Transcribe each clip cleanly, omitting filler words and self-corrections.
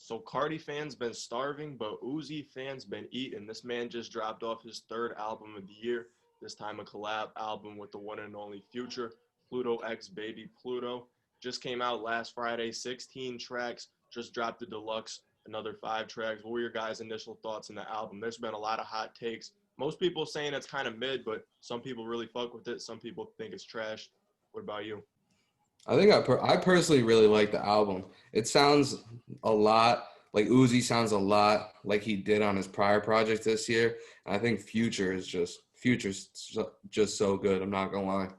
So Cardi fans been starving, but Uzi fans been eating. This man just dropped off his third album of the year. This time a collab album with the one and only Future, Pluto X Baby Pluto. Just came out last Friday, 16 tracks. Just dropped the deluxe, another 5 tracks. What were your guys' initial thoughts on the album? There's been a lot of hot takes. Most people saying it's kind of mid, but some people really fuck with it. Some people think it's trash. What about you? I think I personally really like the album. It sounds a lot like Uzi sounds a lot like he did on his prior project this year. And I think Future's just so good. I'm not gonna lie.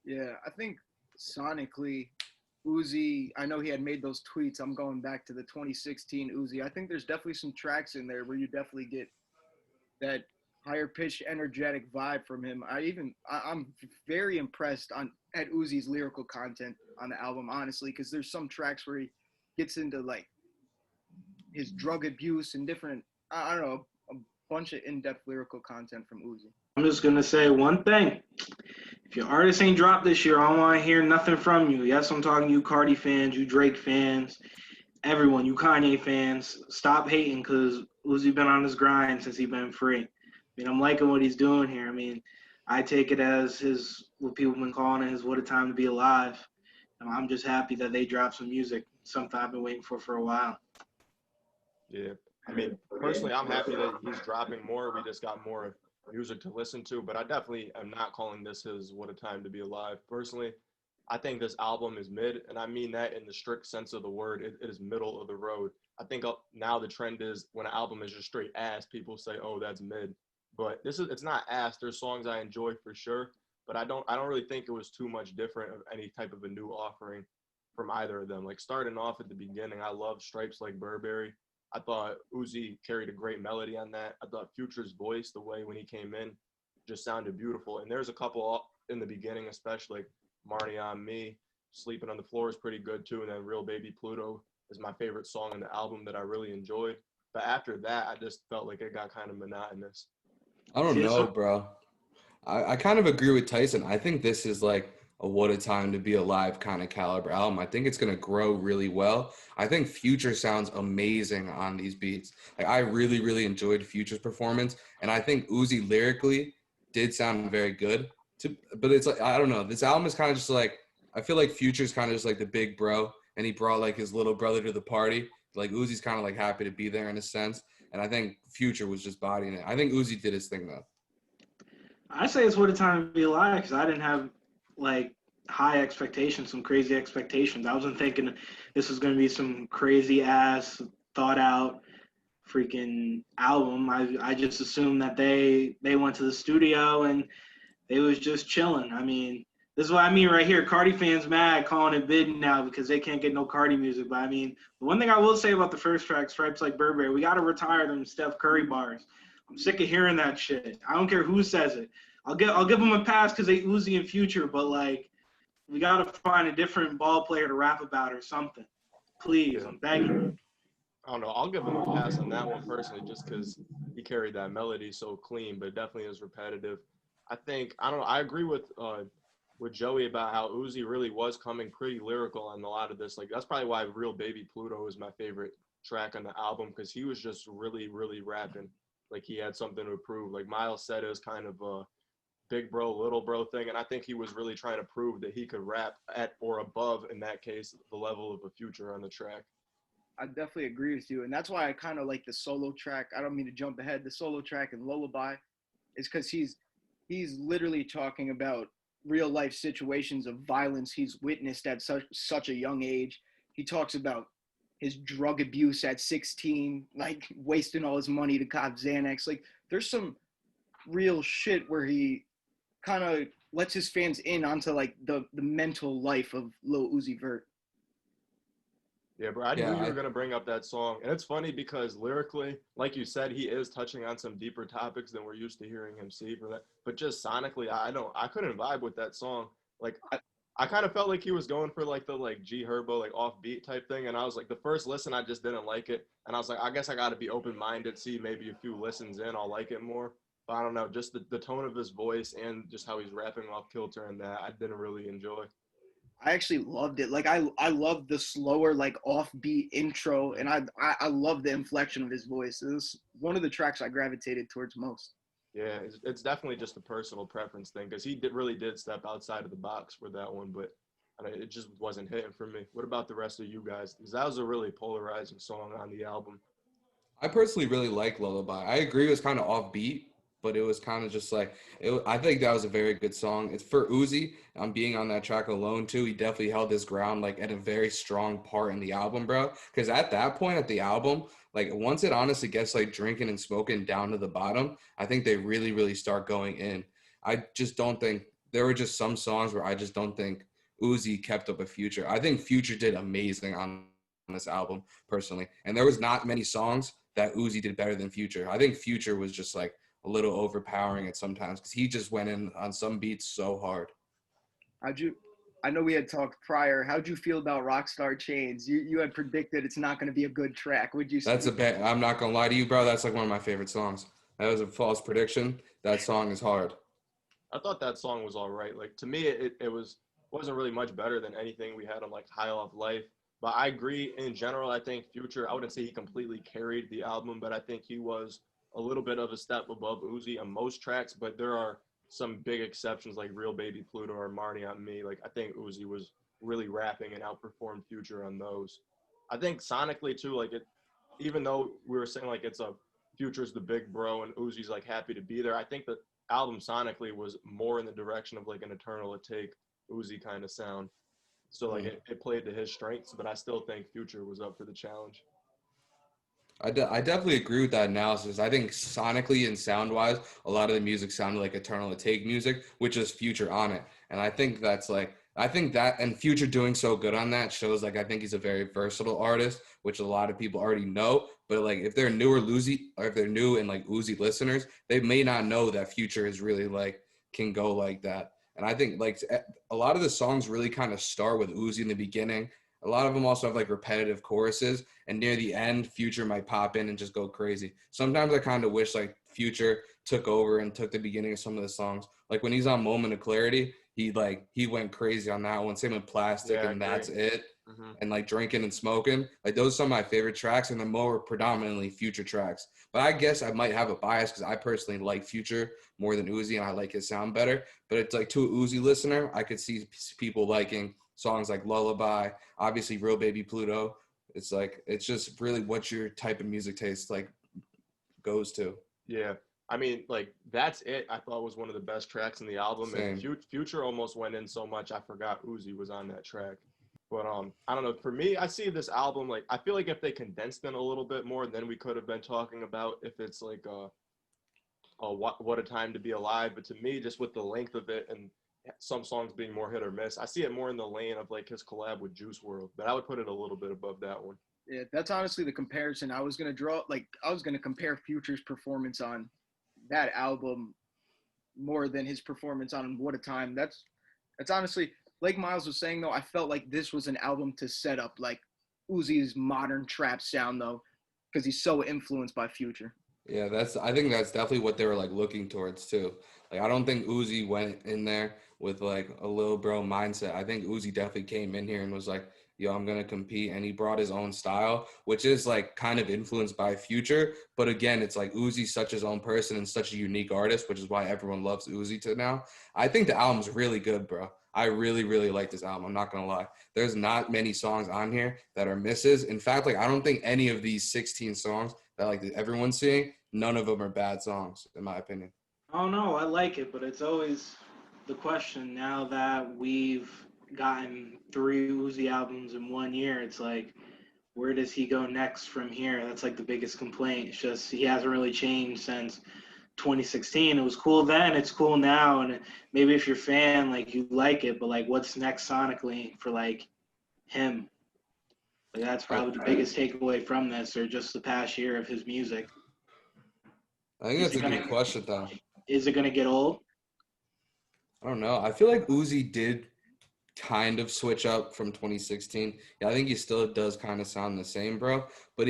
Yeah, I think sonically, Uzi, I know he had made those tweets. I'm going back to the 2016 Uzi. I think there's definitely some tracks in there where you definitely get that higher pitched, energetic vibe from him. I'm very impressed on at Uzi's lyrical content on the album, honestly, because there's some tracks where he gets into like his drug abuse and different, I don't know, a bunch of in-depth lyrical content from Uzi. I'm just gonna say one thing. If your artist ain't dropped this year, I don't want to hear nothing from you. Yes, I'm talking to you Cardi fans, you Drake fans, everyone, you Kanye fans. Stop hating because Uzi been on his grind since he been free. I mean, I'm liking what he's doing here. I mean, I take it as his what people been calling it his "What a Time to Be Alive." And I'm just happy that they dropped some music, something I've been waiting for a while. Yeah. I mean, personally, I'm happy that he's dropping more. We just got more music to listen to, but I definitely am not calling this his What a Time to Be Alive. Personally, I think this album is mid, and I mean that in the strict sense of the word. It is middle of the road. I think now the trend is when an album is just straight ass, people say, "Oh, that's mid." But it's not ass. There's songs I enjoy for sure, but I don't really think it was too much different of any type of a new offering from either of them. Like starting off at the beginning, I love Stripes Like Burberry. I thought Uzi carried a great melody on that. I thought Future's voice, the way when he came in, just sounded beautiful. And there's a couple in the beginning, especially like Marnie on Me, Sleeping on the Floor is pretty good too. And then Real Baby Pluto is my favorite song on the album that I really enjoyed. But after that, I just felt like it got kind of monotonous. I don't See, know, so bro. I kind of agree with Tyson. I think this is like a What a Time to Be Alive kind of caliber album. I think it's going to grow really well. I think Future sounds amazing on these beats. Like I really, really enjoyed Future's performance. And I think Uzi lyrically did sound very good. But it's like, I don't know. This album is kind of just like, I feel like Future's kind of just like the big bro. And he brought like his little brother to the party. Like Uzi's kind of like happy to be there in a sense. And I think Future was just bodying it. I think Uzi did his thing though. I say it's what a time to be alive because I didn't have like high expectations, some crazy expectations. I wasn't thinking this was going to be some crazy ass thought out freaking album. I just assumed that they went to the studio and they was just chilling. I mean, this is what I mean right here. Cardi fans mad calling it bid now because they can't get no Cardi music. But I mean, the one thing I will say about the first track, Stripes Like Burberry, we got to retire them Steph Curry bars. I'm sick of hearing that shit. I don't care who says it. I'll give them a pass because they Uzi in Future, but like we gotta find a different ball player to rap about or something. Please, Yeah. I'm begging. I don't know. I'll give him a pass on that one personally, just because he carried that melody so clean, but it definitely is repetitive. I don't know. I agree with Joey about how Uzi really was coming pretty lyrical on a lot of this. Like that's probably why Real Baby Pluto is my favorite track on the album because he was just really, really rapping. Like he had something to prove. Like Miles said, it was kind of a big bro, little bro thing, and I think he was really trying to prove that he could rap at or above, in that case, the level of a Future on the track. I definitely agree with you. And that's why I kind of like the solo track. I don't mean to jump ahead. The solo track and Lullaby is because he's literally talking about real life situations of violence he's witnessed at such a young age. He talks about his drug abuse at 16, like wasting all his money to cop Xanax. Like there's some real shit where he kind of lets his fans in onto like the mental life of Lil Uzi Vert. Yeah, bro, I knew you were Yeah, gonna bring up that song, and it's funny because lyrically, like you said, he is touching on some deeper topics than we're used to hearing him see for that. But just sonically, I couldn't vibe with that song. Like, I kind of felt like he was going for like the like G Herbo like offbeat type thing, and I was like, the first listen, I just didn't like it, and I was like, I guess I got to be open minded, see maybe a few listens in, I'll like it more. But I don't know, just the tone of his voice and just how he's rapping off kilter and that I didn't really enjoy. I actually loved it. Like I loved the slower, like offbeat intro, and I love the inflection of his voice. It was one of the tracks I gravitated towards most. Yeah, it's definitely just a personal preference thing because really did step outside of the box for that one, but it just wasn't hitting for me. What about the rest of you guys? Because that was a really polarizing song on the album. I personally really like Lullaby. I agree it was kind of offbeat, but it was kind of just like I think that was a very good song. It's for Uzi. I'm being on that track alone too. He definitely held his ground like at a very strong part in the album, bro. Because at that point at the album, like once it honestly gets like drinking and smoking down to the bottom, I think they really really start going in. I just don't think there were just some songs where I just don't think Uzi kept up with Future. I think Future did amazing on this album personally, and there was not many songs that Uzi did better than Future. I think Future was just like a little overpowering at sometimes because he just went in on some beats so hard. How'd you? I know we had talked prior. How'd you feel about Rockstar Chains? You had predicted it's not going to be a good track. Would you? That's a bit. I'm not gonna lie to you, bro. That's like one of my favorite songs. That was a false prediction. That song is hard. I thought that song was all right. Like to me, it wasn't really much better than anything we had on like High Off Life. But I agree in general. I think Future. I wouldn't say he completely carried the album, but I think he was a little bit of a step above Uzi on most tracks. But there are some big exceptions like Real Baby Pluto or Marnie on Me. Like I think Uzi was really rapping and outperformed Future on those. I think sonically too, like it, even though we were saying like it's a Future's the big bro and Uzi's like happy to be there. I think the album sonically was more in the direction of like an Eternal Take Uzi kind of sound. So like it played to his strengths, but I still think Future was up for the challenge. I definitely agree with that analysis. I think sonically and sound wise, a lot of the music sounded like Eternal Take music, which is Future on it. And I think that's like, I think that and Future doing so good on that shows like I think he's a very versatile artist, which a lot of people already know. But like if they're newer Uzi or if they're new and like Uzi listeners, they may not know that Future is really like can go like that. And I think like a lot of the songs really kind of start with Uzi in the beginning. A lot of them also have like repetitive choruses, and near the end, Future might pop in and just go crazy. Sometimes I kind of wish like Future took over and took the beginning of some of the songs. Like when he's on Moment of Clarity, he went crazy on that one. Same with Plastic Yeah, and That's It, Mm-hmm. and like Drinking and Smoking. Like those are some of my favorite tracks, and they're more predominantly Future tracks. But I guess I might have a bias because I personally like Future more than Uzi, and I like his sound better. But it's like to an Uzi listener, I could see people liking songs like Lullaby, obviously Real Baby Pluto. It's like it's just really what your type of music taste like goes to. Yeah. I mean, like That's It. I thought was one of the best tracks in the album, Same. and Future almost went in so much I forgot Uzi was on that track. But I don't know. For me, I see this album like I feel like if they condensed it a little bit more, then we could have been talking about if it's like what a time to be alive. But to me, just with the length of it and some songs being more hit or miss, I see it more in the lane of like his collab with Juice World. But I would put it a little bit above that one. Yeah, that's honestly the comparison I was gonna draw. Like I was gonna compare Future's performance on that album more than his performance on What a Time. That's honestly like Myles was saying though. I felt like this was an album to set up like Uzi's modern trap sound though, because he's so influenced by Future. Yeah, I think that's definitely what they were like looking towards too. Like I don't think Uzi went in there with like a little bro mindset. I think Uzi definitely came in here and was like, yo, I'm gonna compete. And he brought his own style, which is like kind of influenced by Future. But again, it's like Uzi's such his own person and such a unique artist, which is why everyone loves Uzi to now. I think the album's really good, bro. I really, really like this album. I'm not gonna lie. There's not many songs on here that are misses. In fact, like I don't think any of these 16 songs that like everyone's seeing, none of them are bad songs, in my opinion. I don't know. I like it, but it's always the question now that we've gotten 3 Uzi albums in 1 year. It's like, where does he go next from here? That's like the biggest complaint. It's just he hasn't really changed since 2016. It was cool then. It's cool now. And maybe if you're a fan, like you like it, but like what's next sonically for like him? Like that's probably the biggest takeaway from this, or just the past year of his music. I think that's a good question, though. Is it gonna get old? I don't know. I feel like Uzi did kind of switch up from 2016. Yeah, I think he still does kind of sound the same, bro. But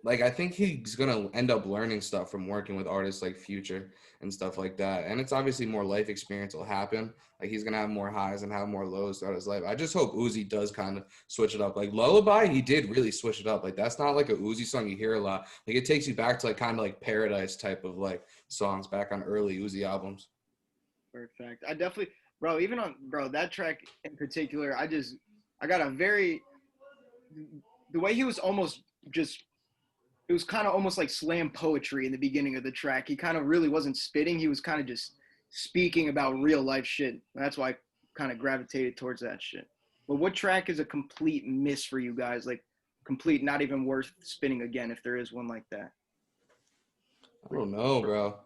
I think he's gonna end up learning stuff from working with artists like Future and stuff like that. And it's obviously more life experience will happen. Like he's gonna have more highs and have more lows throughout his life. I just hope Uzi does kind of switch it up. Like Lullaby, he did really switch it up. Like that's not like a Uzi song you hear a lot. Like it takes you back to like kind of like Paradise type of like songs back on early Uzi albums. Perfect. I definitely, bro. Even on, bro, that track in particular, I got a very, the way he was almost just, it was kind of almost like slam poetry in the beginning of the track. He kind of really wasn't spitting. He was kind of just speaking about real life shit. That's why I kind of gravitated towards that shit. But what track is a complete miss for you guys? Like complete, not even worth spinning again if there is one like that. I don't know, bro.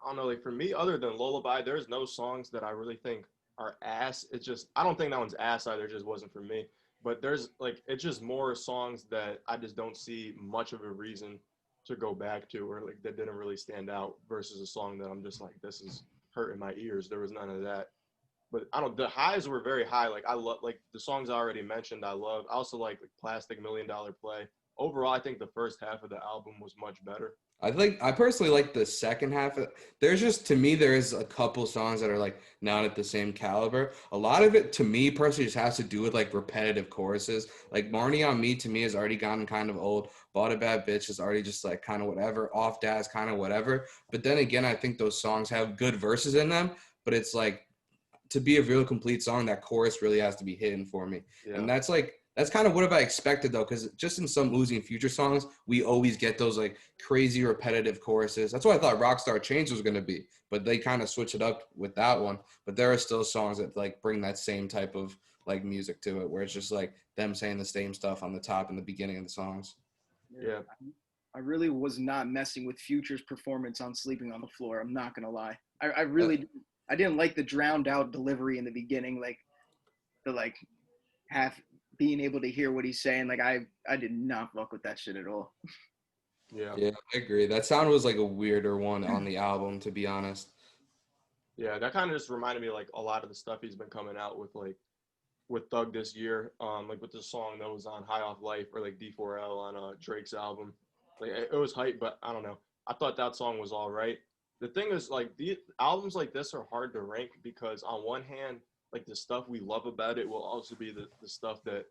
I don't know, like for me, other than Lullaby, there's no songs that I really think are ass. It's just I don't think that one's ass either. It just wasn't for me. But there's like it's just more songs that I just don't see much of a reason to go back to, or like that didn't really stand out versus a song that I'm just like, this is hurting my ears. There was none of that. But I don't. The highs were very high. Like I love like the songs I already mentioned. I love. I also like Plastic $1,000,000 Play. Overall, I think the first half of the album was much better. I personally like the second half. There's just to me there is a couple songs that are like not at the same caliber. A lot of it to me personally just has to do with like repetitive choruses. Like Marnie on Me to me has already gotten kind of old. Bought a Bad Bitch is already just like kind of whatever. Off Daz kind of whatever. But then again, I think those songs have good verses in them. But it's like to be a real complete song, that chorus really has to be hidden for me. Yeah. And that's kind of what I expected though, because just in some Uzi and Future songs, we always get those like crazy repetitive choruses. That's what I thought Rockstar Change was gonna be, but they kind of switch it up with that one. But there are still songs that like bring that same type of like music to it, where it's just like them saying the same stuff on the top and the beginning of the songs. Yeah. I really was not messing with Future's performance on Sleeping on the Floor. I'm not gonna lie. I really I didn't like the drowned out delivery in the beginning, like the like half being able to hear what he's saying. Like I did not fuck with that shit at all. Yeah. Yeah, I agree. That sound was like a weirder one on the album, to be honest. Yeah, that kind of just reminded me like a lot of the stuff he's been coming out with, like with Thug this year, like with the song that was on High Off Life or like D4L on Drake's album. Like it was hype, but I don't know. I thought that song was all right. The thing is, like the albums like this are hard to rank because on one hand, like the stuff we love about it will also be the stuff that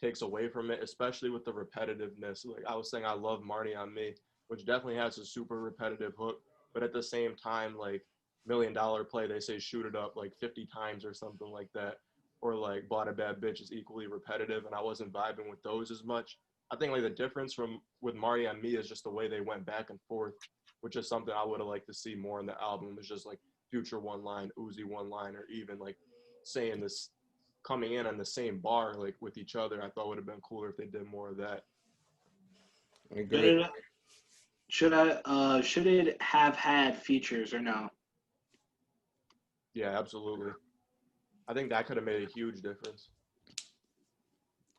takes away from it, especially with the repetitiveness. Like I was saying, I love Marty on Me, which definitely has a super repetitive hook, but at the same time, like $1,000,000 Play, they say shoot it up like 50 times or something like that. Or like Bought a Bad Bitch is equally repetitive, and I wasn't vibing with those as much. I think like the difference from with Marty on Me is just the way they went back and forth, which is something I would have liked to see more in the album. It's just like Future one line, Uzi one line, or even like saying this coming in on the same bar like with each other. I thought would have been cooler if they did more of that. I agree. Should it have had features or no? Yeah, absolutely. I think that could have made a huge difference.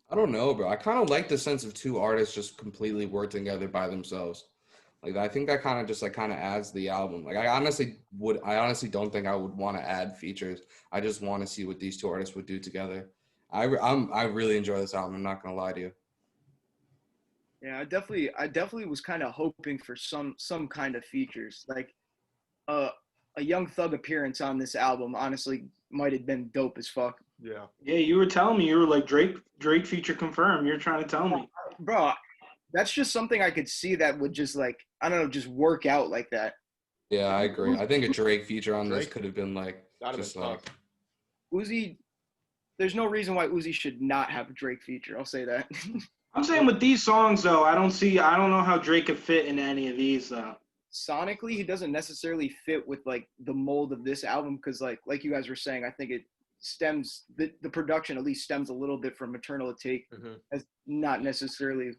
I don't know, bro. I kind of like the sense of two artists just completely work together by themselves. Like I think that kind of just like kind of adds the album. Like I honestly don't think I would want to add features. I just want to see what these two artists would do together. I really enjoy this album. I'm not gonna lie to you. Yeah, I definitely was kind of hoping for some kind of features. Like uh, a Young Thug appearance on this album honestly might have been dope as fuck. Yeah. Yeah, you were telling me you were like Drake feature confirmed. You're trying to tell me. Bro, that's just something I could see that would just like I don't know, just work out like that. Yeah, I agree. I think a Drake feature on this Drake could have been like That'd have just been like tough. Uzi, there's no reason why Uzi should not have a Drake feature. I'll say that. I'm saying with these songs though, I don't know how Drake could fit in any of these though. Sonically, he doesn't necessarily fit with like the mold of this album because like you guys were saying, I think it stems the production at least stems a little bit from Maternal Take as not necessarily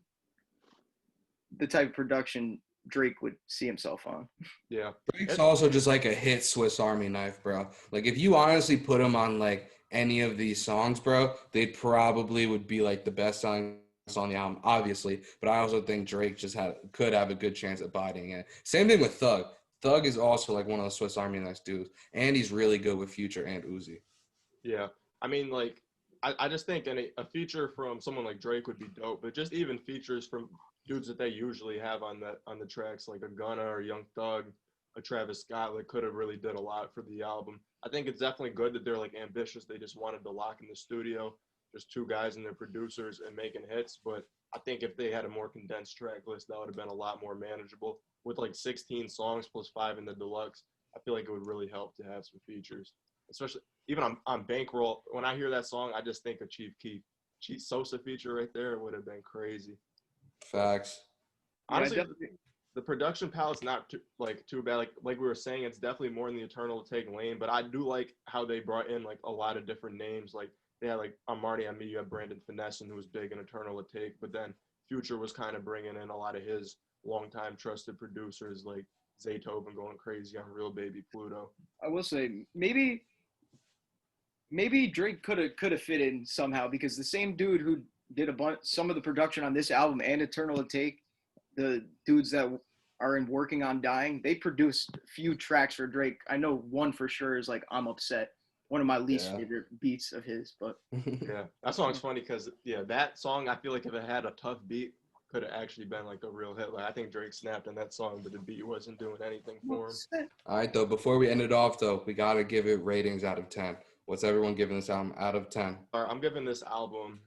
the type of production Drake would see himself on. Yeah. Drake's also just like a hit Swiss Army knife, bro. Like if you honestly put him on like any of these songs, bro, they probably would be like the best selling song on the album, obviously. But I also think Drake just could have a good chance at bodying it. Same thing with Thug. Thug is also like one of the Swiss Army knife dudes, and he's really good with Future and Uzi. Yeah. I mean, like, I just think a feature from someone like Drake would be dope, but just even features from dudes that they usually have on the tracks, like a Gunna or Young Thug, a Travis Scott, like could have really did a lot for the album. I think it's definitely good that they're like ambitious. They just wanted to lock in the studio, just two guys and their producers and making hits. But I think if they had a more condensed track list, that would have been a lot more manageable. With like 16 songs plus 5 in the deluxe, I feel like it would really help to have some features, especially even on Bankroll. When I hear that song, I just think of Chief Keef. Chief Sosa feature right there would have been crazy. Facts. Honestly, Yeah, the production palette's not too bad. Like we were saying, it's definitely more in the Eternal Take lane. But I do like how they brought in like a lot of different names. Like they had like on Marty on Me, you have Brandon Finessen, who was big in Eternal Take. But then Future was kind of bringing in a lot of his longtime trusted producers like Zaytoven going crazy on Real Baby Pluto. I will say maybe Drake could have fit in somehow, because the same dude who did some of the production on this album and Eternal Take, the dudes that are working on Dying, they produced a few tracks for Drake. I know one for sure is like I'm Upset, one of my least favorite beats of his. But yeah, that song's funny because that song, I feel like if it had a tough beat, could have actually been like a real hit. Like I think Drake snapped on that song, but the beat wasn't doing anything for him. All right, though. Before we end it off, though, we gotta give it ratings out of 10. What's everyone giving this album out of 10? All right, I'm giving this album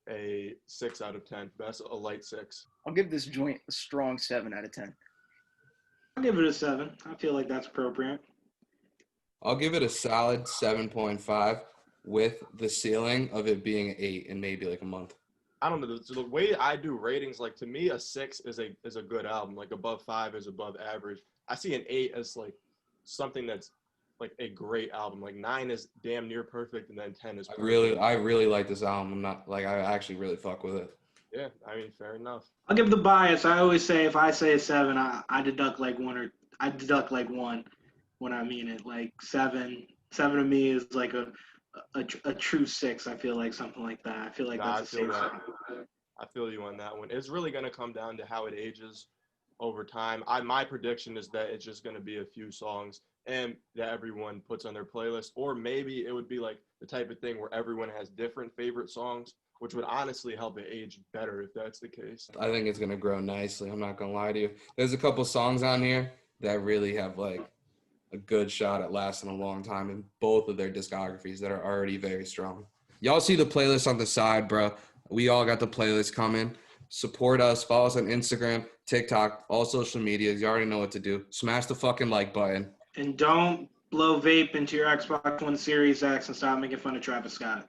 a 6 out of 10. That's a light 6. I'll give this joint a strong 7 out of 10. I'll give it a 7. I feel like that's appropriate. I'll give it a solid 7.5 with the ceiling of it being an 8 in maybe like a month. I don't know. The way I do ratings, like to me, a 6 is a good album. Like above 5 is above average. I see an 8 as like something that's like a great album. Like 9 is damn near perfect, and then 10 is perfect. I really like this album. I'm not like I actually really fuck with it. Yeah, I mean, fair enough. I'll give the bias. I always say if I say a 7, I deduct like 1 when I mean it. Like 7 to me is like a true 6. I feel like something like that. I feel like that's a safe song. I feel you on that one. It's really going to come down to how it ages over time. My prediction is that it's just going to be a few songs and that everyone puts on their playlist, or maybe it would be like the type of thing where everyone has different favorite songs, which would honestly help it age better if that's the case. I think it's going to grow nicely. I'm not going to lie to you. There's a couple songs on here that really have like a good shot at lasting a long time in both of their discographies that are already very strong. Y'all see the playlist on the side, bro. We all got the playlist coming. Support us. Follow us on Instagram, TikTok, all social medias. You already know what to do. Smash the fucking like button. And don't blow vape into your Xbox One Series X and stop making fun of Travis Scott.